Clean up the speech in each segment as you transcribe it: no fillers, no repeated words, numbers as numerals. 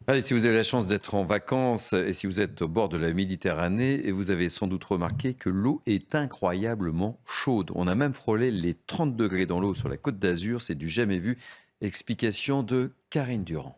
Allez, si vous avez la chance d'être en vacances et si vous êtes au bord de la Méditerranée, et vous avez sans doute remarqué que l'eau est incroyablement chaude. On a même frôlé les 30 degrés dans l'eau sur la Côte d'Azur, c'est du jamais vu. Explication de Karine Durand.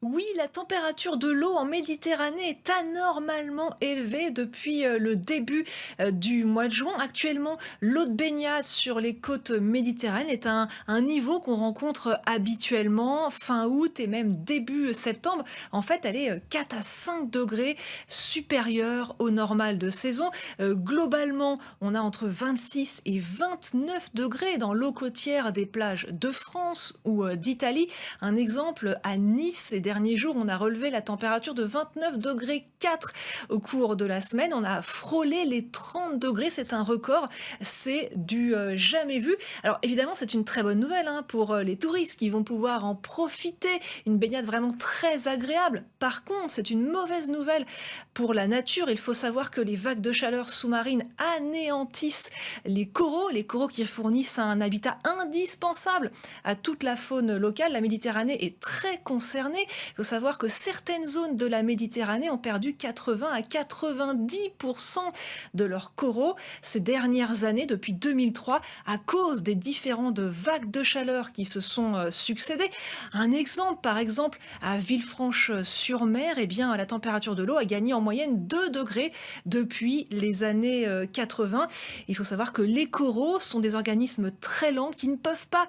Oui, la température de l'eau en Méditerranée est anormalement élevée depuis le début du mois de juin. Actuellement, l'eau de baignade sur les côtes méditerranéennes est à un niveau qu'on rencontre habituellement fin août et même début septembre. En fait, elle est 4 à 5 degrés supérieure au normal de saison. Globalement, on a entre 26 et 29 degrés dans l'eau côtière des plages de France ou d'Italie. Un exemple, à Nice, ces derniers jours, on a relevé la température de 29 degrés 4 au cours de la semaine. On a frôlé les 30 degrés, c'est un record, c'est du jamais vu. Alors évidemment, c'est une très bonne nouvelle hein, pour les touristes qui vont pouvoir en profiter. Une baignade vraiment très agréable. Par contre, c'est une mauvaise nouvelle pour la nature. Il faut savoir que les vagues de chaleur sous-marine anéantissent les coraux qui fournissent un habitat indispensable à toute la faune locale. La Méditerranée est très concernée. Il faut savoir que certaines zones de la Méditerranée ont perdu 80 à 90% de leurs coraux ces dernières années, depuis 2003, à cause des différentes vagues de chaleur qui se sont succédées. Un exemple, par exemple, à Villefranche-sur-Mer, eh bien, la température de l'eau a gagné en moyenne 2 degrés depuis les années 80. Il faut savoir que les coraux sont des organismes très lents qui ne peuvent pas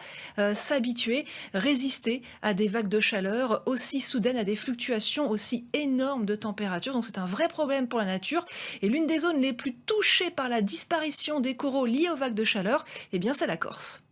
s'habituer, résister à des vagues de chaleur aussi soudaines, à des fluctuations aussi énormes de température. Donc c'est un vrai problème pour la nature. Et l'une des zones les plus touchées par la disparition des coraux liés aux vagues de chaleur, eh bien c'est la Corse.